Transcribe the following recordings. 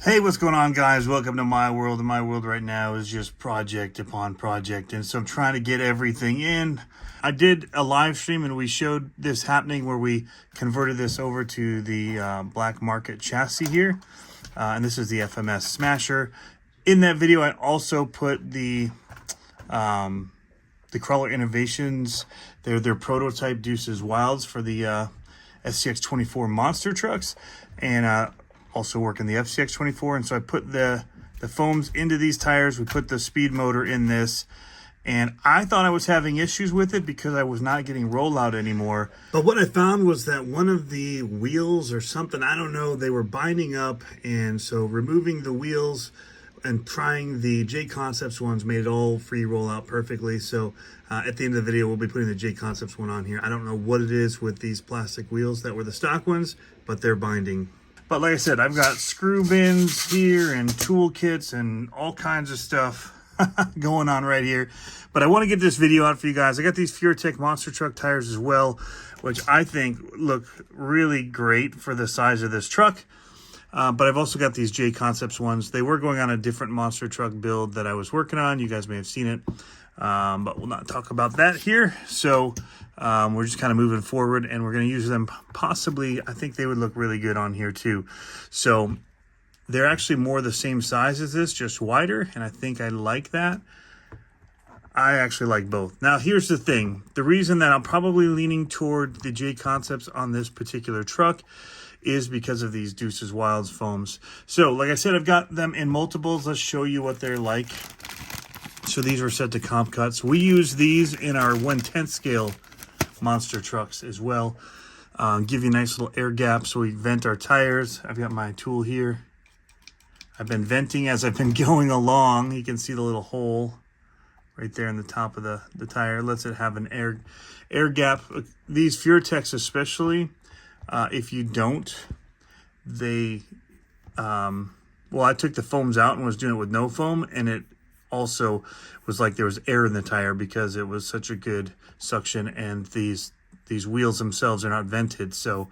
Hey, what's going on, guys? Welcome to my world. And my world right now is just project upon project, and so I'm trying to get everything in. I did a live stream and we showed this happening where we converted this over to the Blackmarket chassis here, and this is the FMS Smasher. In that video, I also put the Crawler Innovations, their prototype Deuces Wilds for the SCX24 monster trucks, and also working the FCX24. And so I put the foams into these tires. We put the speed motor in this, and I thought I was having issues with it because I was not getting rollout anymore. But what I found was that one of the wheels or something, I don't know, they were binding up, and so removing the wheels and trying the JConcepts ones made it all free rollout perfectly. So at the end of the video, we'll be putting the JConcepts one on here. I don't know what it is with these plastic wheels that were the stock ones, but they're binding. But like I said, I've got screw bins here and tool kits and all kinds of stuff going on right here. But I want to get this video out for you guys. I got these Furitek monster truck tires as well, which I think look really great for the size of this truck. But I've also got these JConcepts ones. They were going on a different monster truck build that I was working on. You guys may have seen it, but we'll not talk about that here. So we're just kind of moving forward, and we're going to use them possibly. I think they would look really good on here too. So they're actually more the same size as this, just wider, and I think I like that. I actually like both. Now, here's the thing. The reason that I'm probably leaning toward the JConcepts on this particular truck is because of these Deuces Wilds foams. So, like I said, I've got them in multiples. Let's show you what they're like. So these were set to comp cuts. We use these in our 1/10 scale monster trucks as well. Give you a nice little air gap so we vent our tires. I've got my tool here. I've been venting as I've been going along. You can see the little hole right there in the top of the tire. Lets it have an air gap. These Furiteks especially, if you don't, they, well, I took the foams out and was doing it with no foam, and it also was like there was air in the tire because it was such a good suction, and these wheels themselves are not vented. So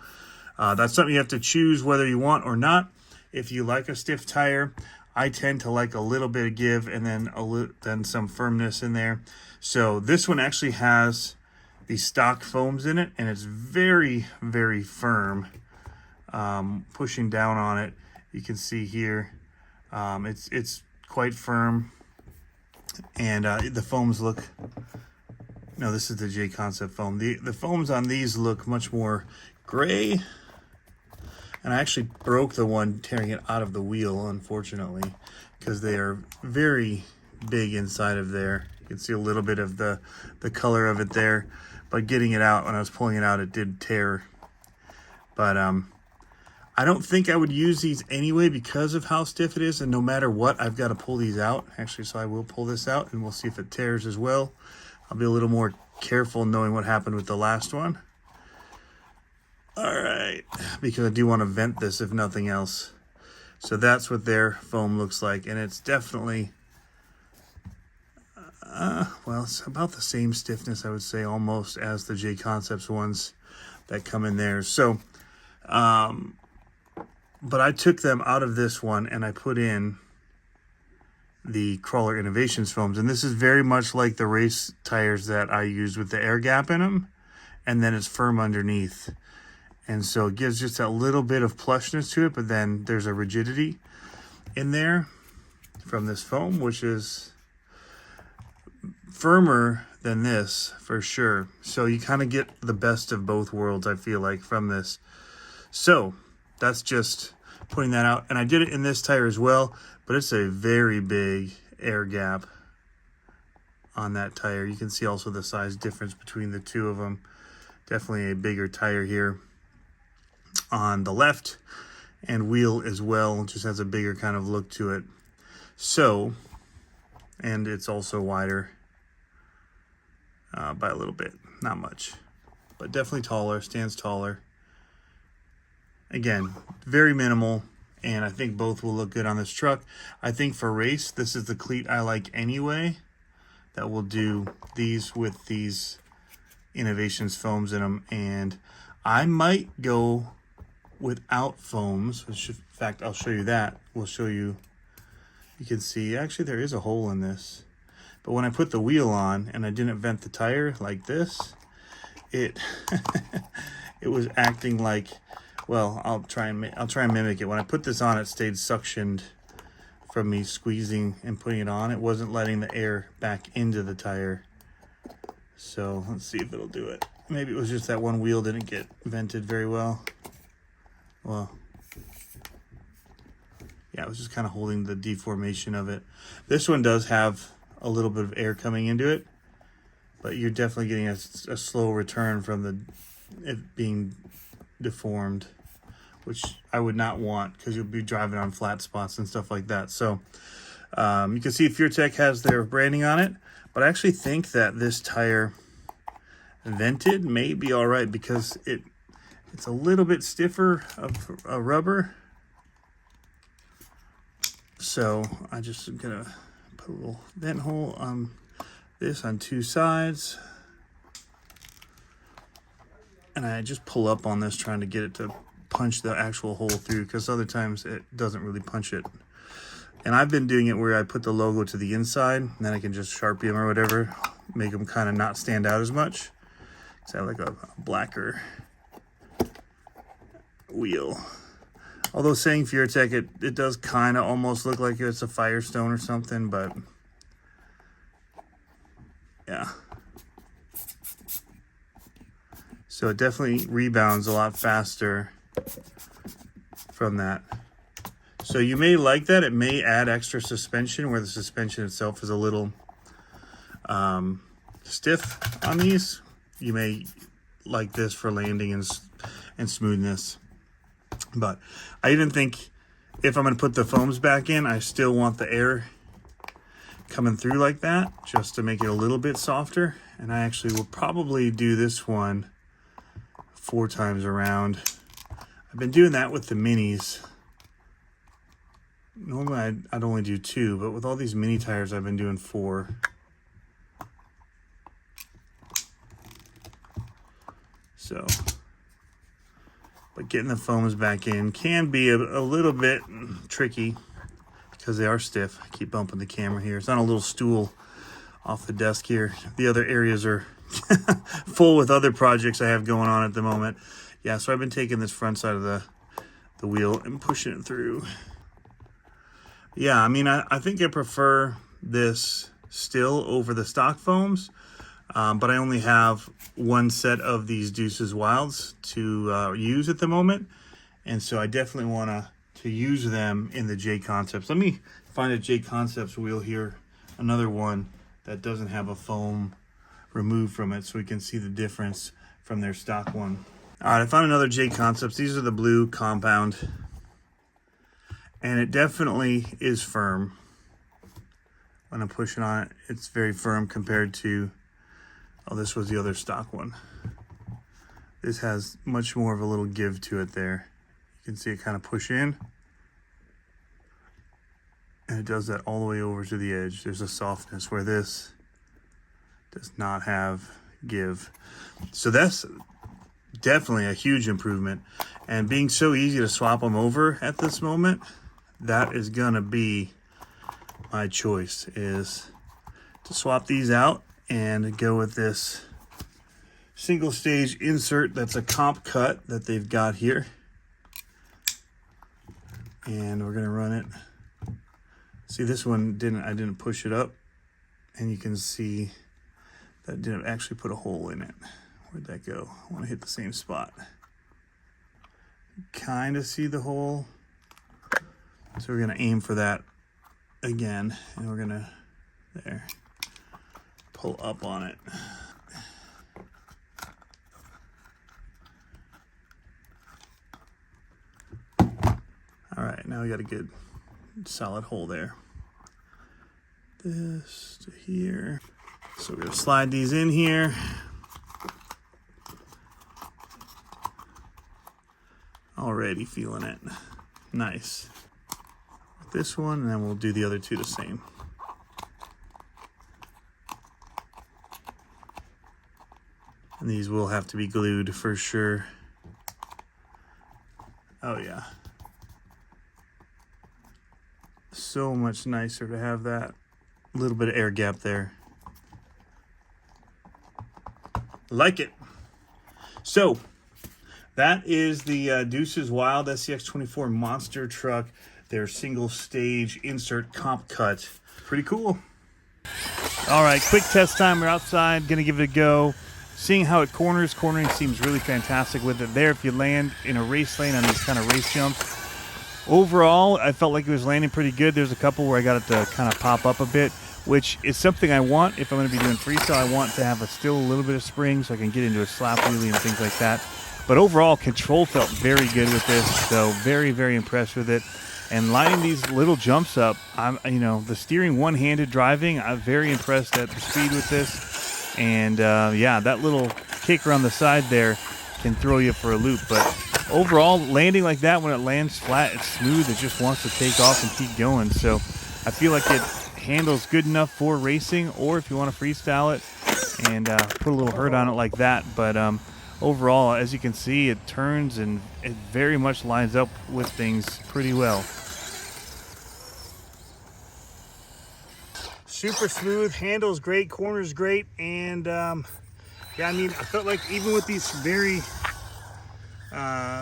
that's something you have to choose whether you want or not. If you like a stiff tire, I tend to like a little bit of give and then some firmness in there. So this one actually has the stock foams in it, and it's very, very firm. Pushing down on it, you can see here, it's quite firm, and the foams look. No, this is the JConcept foam. The foams on these look much more gray, and I actually broke the one tearing it out of the wheel, unfortunately, because they are very big inside of there. You can see a little bit of the color of it there. But getting it out, when I was pulling it out, it did tear. But I don't think I would use these anyway because of how stiff it is. And no matter what, I've got to pull these out. Actually, so I will pull this out, and we'll see if it tears as well. I'll be a little more careful knowing what happened with the last one. All right, because I do want to vent this if nothing else. So that's what their foam looks like. And it's definitely... well, it's about the same stiffness, I would say, almost as the JConcepts ones that come in there. So, but I took them out of this one and I put in the Crawler Innovations foams. And this is very much like the race tires that I used with the air gap in them. And then it's firm underneath. And so it gives just a little bit of plushness to it, but then there's a rigidity in there from this foam, which is firmer than this for sure. So you kind of get the best of both worlds, I feel like, from this. So that's just putting that out. And I did it in this tire as well, but it's a very big air gap on that tire. You can see also the size difference between the two of them. Definitely a bigger tire here on the left, and wheel as well, just has a bigger kind of look to it. So, and it's also wider by a little bit, not much, but definitely taller, stands taller. Again, very minimal, and I think both will look good on this truck. I think for race, this is the cleat I like anyway, that will do these with these Innovations foams in them, and I might go without foams, which in fact, I'll show you that. We'll show you, you can see, actually there is a hole in this. But when I put the wheel on and I didn't vent the tire like this, it it was acting like, well, I'll try and mimic it. When I put this on, it stayed suctioned from me squeezing and putting it on. It wasn't letting the air back into the tire. So let's see if it'll do it. Maybe it was just that one wheel didn't get vented very well. Well, yeah, it was just kind of holding the deformation of it. This one does have a little bit of air coming into it, but you're definitely getting a slow return from it being deformed, which I would not want because you'll be driving on flat spots and stuff like that. So you can see Furitek has their branding on it, but I actually think that this tire vented may be all right because it's a little bit stiffer of a rubber. So I just am gonna put a little vent hole on this on two sides. And I just pull up on this trying to get it to punch the actual hole through, because other times it doesn't really punch it. And I've been doing it where I put the logo to the inside, and then I can just Sharpie them or whatever, make them kind of not stand out as much. So I have like a blacker wheel. Although saying Furitek, it does kind of almost look like it's a Firestone or something, but yeah. So it definitely rebounds a lot faster from that. So you may like that. It may add extra suspension where the suspension itself is a little stiff on these. You may like this for landing and smoothness. But I even think if I'm going to put the foams back in, I still want the air coming through like that just to make it a little bit softer. And I actually will probably do this one 4 times around. I've been doing that with the minis. Normally I'd only do 2, but with all these mini tires I've been doing 4. So, but getting the foams back in can be a little bit tricky because they are stiff. I keep bumping the camera here. It's on a little stool off the desk here. The other areas are full with other projects I have going on at the moment. Yeah, so I've been taking this front side of the wheel and pushing it through. Yeah, I mean, I think I prefer this still over the stock foams, but I only have one set of these Deuces Wilds to use at the moment, and so I definitely want to use them in the JConcepts. Let me find a JConcepts wheel here, another one that doesn't have a foam removed from it, so we can see the difference from their stock one. All right, I found another JConcepts. These are the blue compound, and it definitely is firm. When I'm pushing on it, it's very firm compared to, oh, this was the other stock one. This has much more of a little give to it there. You can see it kind of push in, and it does that all the way over to the edge. There's a softness where this does not have give. So that's definitely a huge improvement. And being so easy to swap them over at this moment, that is gonna be my choice, is to swap these out and go with this single stage insert that's a Comp Cut that they've got here. And we're gonna run it. See, this one I didn't push it up, and you can see that didn't actually put a hole in it. Where'd that go? I want to hit the same spot. Kind of see the hole. So we're going to aim for that again, and we're going to, there, pull up on it. All right, now we got a good solid hole there. This to here. So we're going to slide these in here. Already feeling it. Nice. This one, and then we'll do the other two the same. And these will have to be glued for sure. Oh yeah. So much nicer to have that little bit of air gap there. Like it. So that is the Deuces Wild SCX24 monster truck. Their single stage insert comp cut. Pretty cool. All right, quick test time. We're outside, gonna give it a go. Seeing how it corners. Cornering seems really fantastic with it there. If you land in a race lane on these kind of race jumps. Overall, I felt like it was landing pretty good. There's a couple where I got it to kind of pop up a bit, which is something I want if I'm going to be doing freestyle. I want to have still a little bit of spring so I can get into a slap wheelie and things like that. But overall, control felt very good with this, so very, very impressed with it. And lining these little jumps up, the steering one-handed driving, I'm very impressed at the speed with this. And yeah, that little kick around the side there can throw you for a loop. But overall, landing like that, when it lands flat, it's smooth. It just wants to take off and keep going. So I feel like it handles good enough for racing, or if you want to freestyle it and put a little hurt on it like that. But overall, as you can see, it turns and it very much lines up with things pretty well. Super smooth, handles great, corners great, and yeah, I mean, I felt like even with these very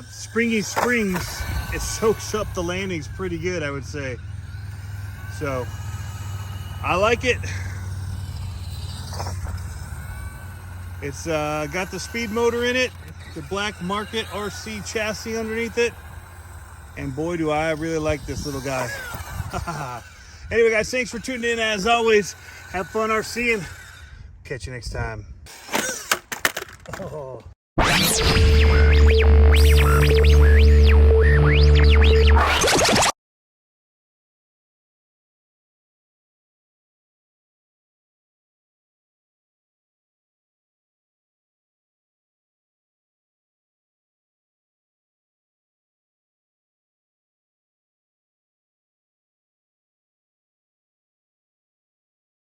springy springs, it soaks up the landings pretty good, I would say. So I like it. It's got the speed motor in it, the Blackmarket RC Chassis underneath it, and boy do I really like this little guy. Anyway guys, thanks for tuning in. As always, have fun RCing. Catch you next time. Oh.